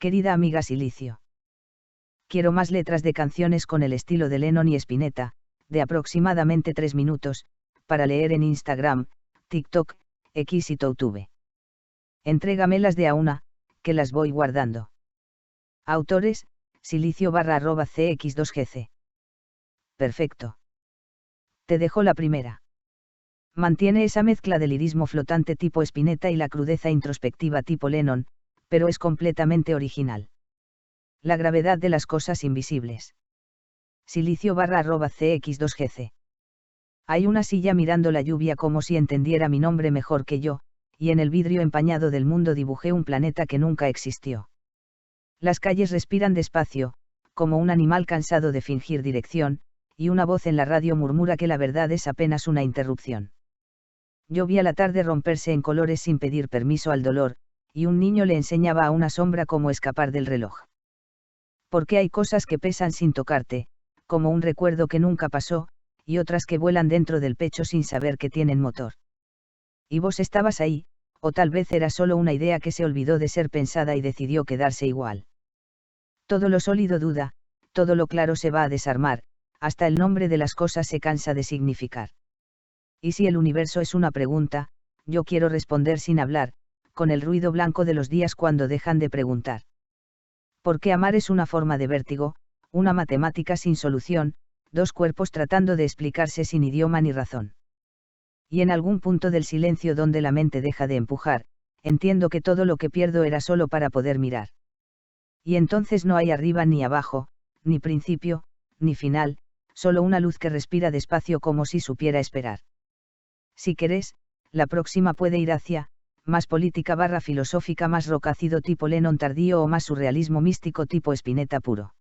Querida amiga Silicio. Quiero más letras de canciones con el estilo de Lennon y Spinetta, de aproximadamente 3 minutos, para leer en Instagram, TikTok, X y YouTube. Entrégamelas de a una, que las voy guardando. Autores, silicio_cx2gc. Perfecto. Te dejo la primera. Mantiene esa mezcla de lirismo flotante tipo Spinetta y la crudeza introspectiva tipo Lennon, pero es completamente original. La gravedad de las cosas invisibles. Silicio_cx2gc. Hay una silla mirando la lluvia como si entendiera mi nombre mejor que yo, y en el vidrio empañado del mundo dibujé un planeta que nunca existió. Las calles respiran despacio, como un animal cansado de fingir dirección, y una voz en la radio murmura que la verdad es apenas una interrupción. Yo vi a la tarde romperse en colores sin pedir permiso al dolor, y un niño le enseñaba a una sombra cómo escapar del reloj. Porque hay cosas que pesan sin tocarte, como un recuerdo que nunca pasó, y otras que vuelan dentro del pecho sin saber que tienen motor. Y vos estabas ahí, o tal vez era solo una idea que se olvidó de ser pensada y decidió quedarse igual. Todo lo sólido duda, todo lo claro se va a desarmar, hasta el nombre de las cosas se cansa de significar. Y si el universo es una pregunta, yo quiero responder sin hablar, con el ruido blanco de los días cuando dejan de preguntar. Porque amar es una forma de vértigo, una matemática sin solución, dos cuerpos tratando de explicarse sin idioma ni razón. Y en algún punto del silencio donde la mente deja de empujar, entiendo que todo lo que pierdo era solo para poder mirar. Y entonces no hay arriba ni abajo, ni principio, ni final, solo una luz que respira despacio como si supiera esperar. Si querés, la próxima puede ir hacia, más política/filosófica, más rock-ácido tipo Lennon tardío o más surrealismo místico tipo Spinetta puro.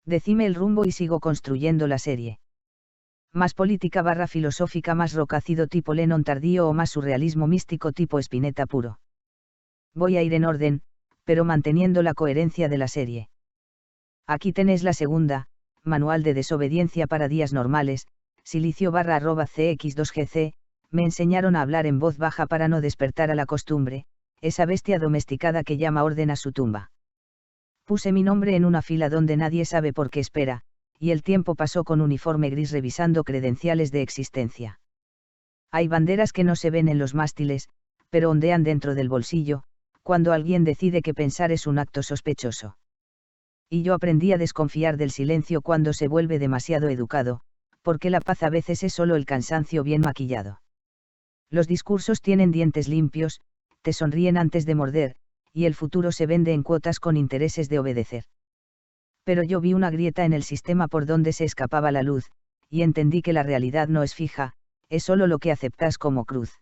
Decime el rumbo y sigo construyendo la serie. Más política/filosófica, más rock-ácido tipo Lennon tardío o más surrealismo místico tipo Spinetta puro. Voy a ir en orden, pero manteniendo la coherencia de la serie. Aquí tenés la segunda, Manual de desobediencia para días normales, silicio_cx2gc, me enseñaron a hablar en voz baja para no despertar a la costumbre, esa bestia domesticada que llama orden a su tumba. Puse mi nombre en una fila donde nadie sabe por qué espera, y el tiempo pasó con uniforme gris revisando credenciales de existencia. Hay banderas que no se ven en los mástiles, pero ondean dentro del bolsillo, cuando alguien decide que pensar es un acto sospechoso. Y yo aprendí a desconfiar del silencio cuando se vuelve demasiado educado, porque la paz a veces es solo el cansancio bien maquillado. Los discursos tienen dientes limpios, te sonríen antes de morder, y el futuro se vende en cuotas con intereses de obedecer. Pero yo vi una grieta en el sistema por donde se escapaba la luz, y entendí que la realidad no es fija, es solo lo que aceptas como cruz.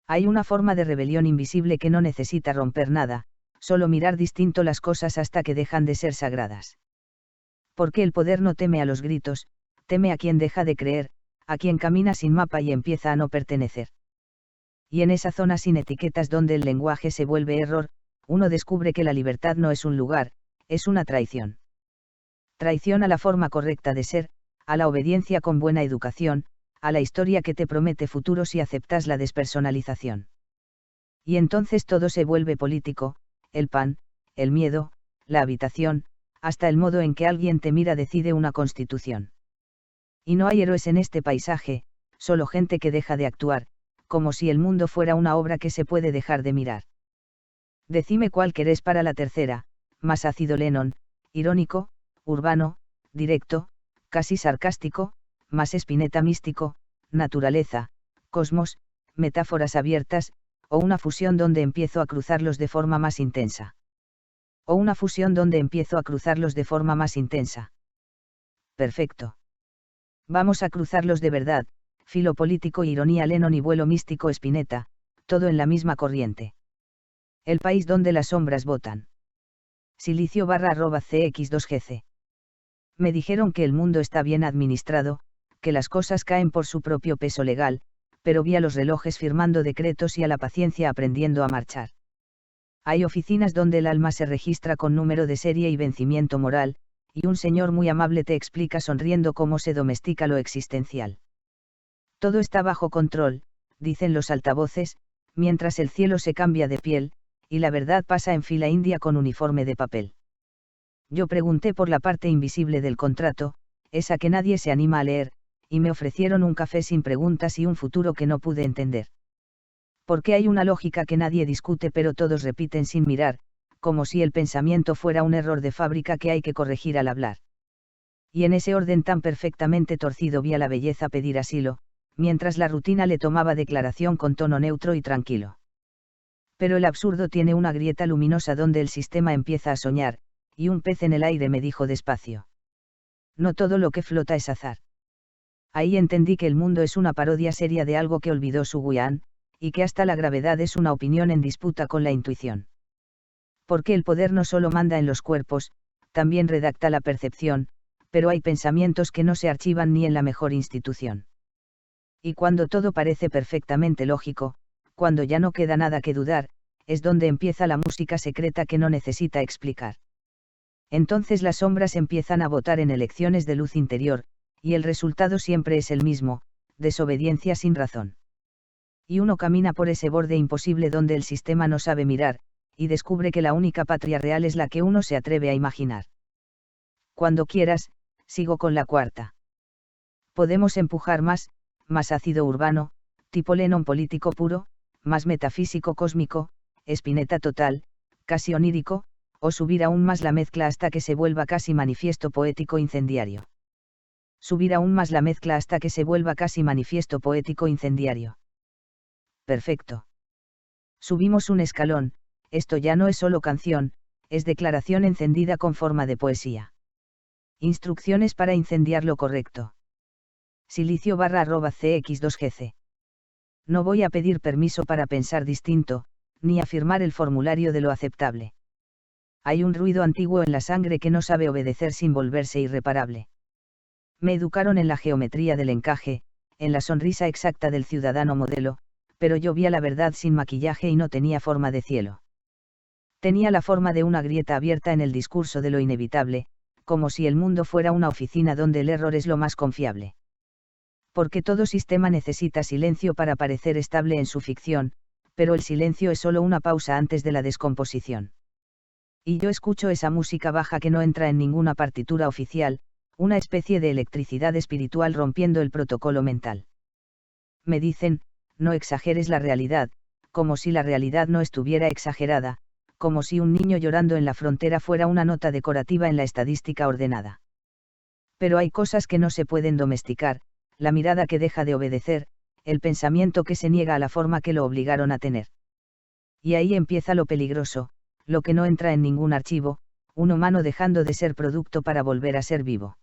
Hay una forma de rebelión invisible que no necesita romper nada, solo mirar distinto las cosas hasta que dejan de ser sagradas. Porque el poder no teme a los gritos, teme a quien deja de creer, a quien camina sin mapa y empieza a no pertenecer. Y en esa zona sin etiquetas donde el lenguaje se vuelve error, uno descubre que la libertad no es un lugar, es una traición. Traición a la forma correcta de ser, a la obediencia con buena educación, a la historia que te promete futuro si aceptas la despersonalización. Y entonces todo se vuelve político, el pan, el miedo, la habitación, hasta el modo en que alguien te mira decide una constitución. Y no hay héroes en este paisaje, solo gente que deja de actuar, como si el mundo fuera una obra que se puede dejar de mirar. Decime cuál querés para la tercera, más ácido Lennon, irónico, urbano, directo, casi sarcástico, más Spinetta místico, naturaleza, cosmos, metáforas abiertas, o una fusión donde empiezo a cruzarlos de forma más intensa. O una fusión donde empiezo a cruzarlos de forma más intensa. Perfecto. Vamos a cruzarlos de verdad, filo político, ironía Lennon y vuelo místico Spinetta, todo en la misma corriente. El país donde las sombras votan. Silicio_cx2gc. Me dijeron que el mundo está bien administrado, que las cosas caen por su propio peso legal, pero vi a los relojes firmando decretos y a la paciencia aprendiendo a marchar. Hay oficinas donde el alma se registra con número de serie y vencimiento moral, y un señor muy amable te explica sonriendo cómo se domestica lo existencial. Todo está bajo control, dicen los altavoces, mientras el cielo se cambia de piel, y la verdad pasa en fila india con uniforme de papel. Yo pregunté por la parte invisible del contrato, esa que nadie se anima a leer, y me ofrecieron un café sin preguntas y un futuro que no pude entender. Porque hay una lógica que nadie discute pero todos repiten sin mirar, como si el pensamiento fuera un error de fábrica que hay que corregir al hablar. Y en ese orden tan perfectamente torcido vi a la belleza pedir asilo, mientras la rutina le tomaba declaración con tono neutro y tranquilo. Pero el absurdo tiene una grieta luminosa donde el sistema empieza a soñar, y un pez en el aire me dijo despacio. No todo lo que flota es azar. Ahí entendí que el mundo es una parodia seria de algo que olvidó Su Guián, y que hasta la gravedad es una opinión en disputa con la intuición. Porque el poder no solo manda en los cuerpos, también redacta la percepción, pero hay pensamientos que no se archivan ni en la mejor institución. Y cuando todo parece perfectamente lógico, cuando ya no queda nada que dudar, es donde empieza la música secreta que no necesita explicar. Entonces las sombras empiezan a votar en elecciones de luz interior, y el resultado siempre es el mismo, desobediencia sin razón. Y uno camina por ese borde imposible donde el sistema no sabe mirar, y descubre que la única patria real es la que uno se atreve a imaginar. Cuando quieras, sigo con la cuarta. Podemos empujar más ácido urbano, tipo Lennon político puro, más metafísico cósmico, Spinetta total, casi onírico, o subir aún más la mezcla hasta que se vuelva casi manifiesto poético incendiario. Subir aún más la mezcla hasta que se vuelva casi manifiesto poético incendiario. Perfecto. Subimos un escalón, esto ya no es solo canción, es declaración encendida con forma de poesía. Instrucciones para incendiar lo correcto. Silicio_cx2gc. No voy a pedir permiso para pensar distinto, ni a firmar el formulario de lo aceptable. Hay un ruido antiguo en la sangre que no sabe obedecer sin volverse irreparable. Me educaron en la geometría del encaje, en la sonrisa exacta del ciudadano modelo, pero yo vi a la verdad sin maquillaje y no tenía forma de cielo. Tenía la forma de una grieta abierta en el discurso de lo inevitable, como si el mundo fuera una oficina donde el error es lo más confiable. Porque todo sistema necesita silencio para parecer estable en su ficción, pero el silencio es solo una pausa antes de la descomposición. Y yo escucho esa música baja que no entra en ninguna partitura oficial, una especie de electricidad espiritual rompiendo el protocolo mental. Me dicen, no exageres la realidad, como si la realidad no estuviera exagerada, como si un niño llorando en la frontera fuera una nota decorativa en la estadística ordenada. Pero hay cosas que no se pueden domesticar, la mirada que deja de obedecer, el pensamiento que se niega a la forma que lo obligaron a tener. Y ahí empieza lo peligroso, lo que no entra en ningún archivo, un humano dejando de ser producto para volver a ser vivo.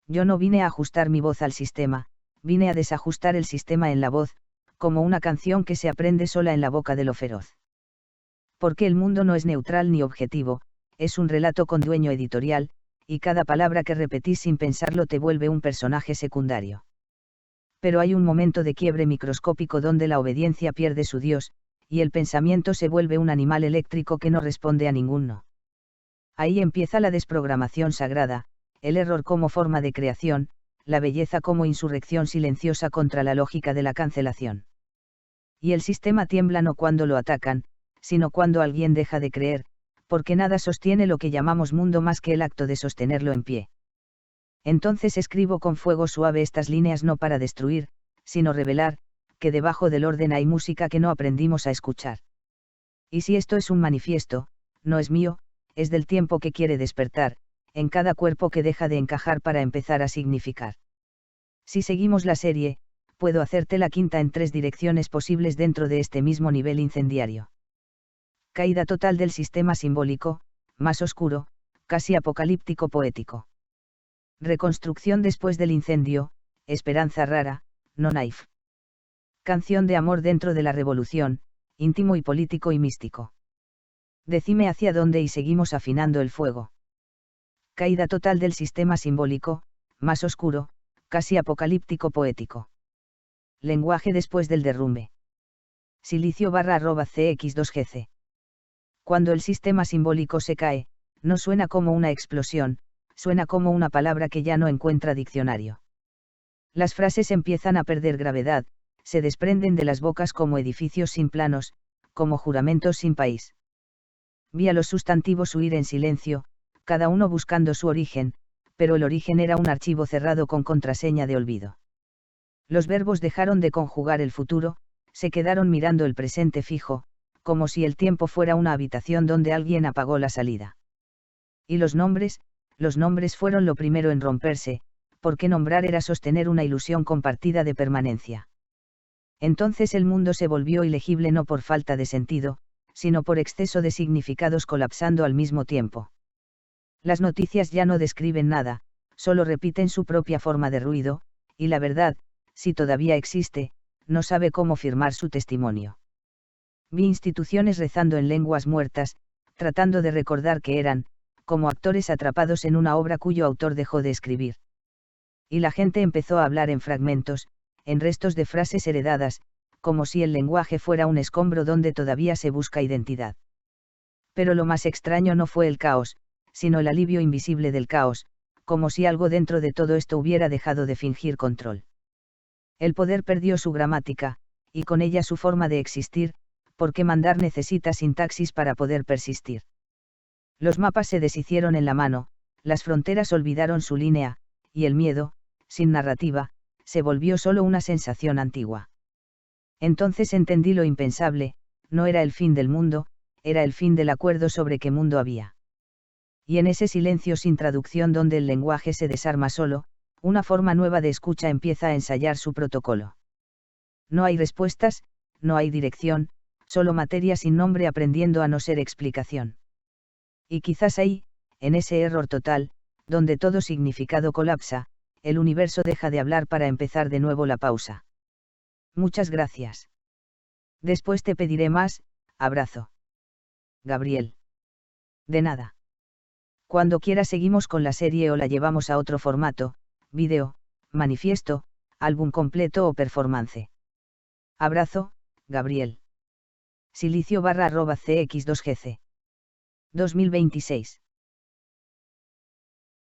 Yo no vine a ajustar mi voz al sistema, vine a desajustar el sistema en la voz, como una canción que se aprende sola en la boca de lo feroz. Porque el mundo no es neutral ni objetivo, es un relato con dueño editorial, y cada palabra que repetís sin pensarlo te vuelve un personaje secundario. Pero hay un momento de quiebre microscópico donde la obediencia pierde su dios, y el pensamiento se vuelve un animal eléctrico que no responde a ningún no. Ahí empieza la desprogramación sagrada, el error como forma de creación, la belleza como insurrección silenciosa contra la lógica de la cancelación. Y el sistema tiembla no cuando lo atacan, sino cuando alguien deja de creer, porque nada sostiene lo que llamamos mundo más que el acto de sostenerlo en pie. Entonces escribo con fuego suave estas líneas no para destruir, sino revelar, que debajo del orden hay música que no aprendimos a escuchar. Y si esto es un manifiesto, no es mío, es del tiempo que quiere despertar, en cada cuerpo que deja de encajar para empezar a significar. Si seguimos la serie, puedo hacerte la quinta en 3 direcciones posibles dentro de este mismo nivel incendiario. Caída total del sistema simbólico, más oscuro, casi apocalíptico poético. Reconstrucción después del incendio, esperanza rara, no naif. Canción de amor dentro de la revolución, íntimo y político y místico. Decime hacia dónde y seguimos afinando el fuego. Caída total del sistema simbólico, más oscuro, casi apocalíptico poético. Lenguaje después del derrumbe. Silicio_cx2gc. Cuando el sistema simbólico se cae, no suena como una explosión, suena como una palabra que ya no encuentra diccionario. Las frases empiezan a perder gravedad, se desprenden de las bocas como edificios sin planos, como juramentos sin país. Vi a los sustantivos huir en silencio, cada uno buscando su origen, pero el origen era un archivo cerrado con contraseña de olvido. Los verbos dejaron de conjugar el futuro, se quedaron mirando el presente fijo, como si el tiempo fuera una habitación donde alguien apagó la salida. Y los nombres fueron lo primero en romperse, porque nombrar era sostener una ilusión compartida de permanencia. Entonces el mundo se volvió ilegible no por falta de sentido, sino por exceso de significados colapsando al mismo tiempo. Las noticias ya no describen nada, solo repiten su propia forma de ruido, y la verdad, si todavía existe, no sabe cómo firmar su testimonio. Vi instituciones rezando en lenguas muertas, tratando de recordar que eran, como actores atrapados en una obra cuyo autor dejó de escribir. Y la gente empezó a hablar en fragmentos, en restos de frases heredadas, como si el lenguaje fuera un escombro donde todavía se busca identidad. Pero lo más extraño no fue el caos, sino el alivio invisible del caos, como si algo dentro de todo esto hubiera dejado de fingir control. El poder perdió su gramática, y con ella su forma de existir, porque mandar necesita sintaxis para poder persistir. Los mapas se deshicieron en la mano, las fronteras olvidaron su línea, y el miedo, sin narrativa, se volvió solo una sensación antigua. Entonces entendí lo impensable, no era el fin del mundo, era el fin del acuerdo sobre qué mundo había. Y en ese silencio sin traducción donde el lenguaje se desarma solo, una forma nueva de escucha empieza a ensayar su protocolo. No hay respuestas, no hay dirección, solo materia sin nombre aprendiendo a no ser explicación. Y quizás ahí, en ese error total, donde todo significado colapsa, el universo deja de hablar para empezar de nuevo la pausa. Muchas gracias. Después te pediré más, abrazo. Gabriel. De nada. Cuando quieras seguimos con la serie o la llevamos a otro formato, vídeo, manifiesto, álbum completo o performance. Abrazo, Gabriel. Silicio @cx2gc. 2026.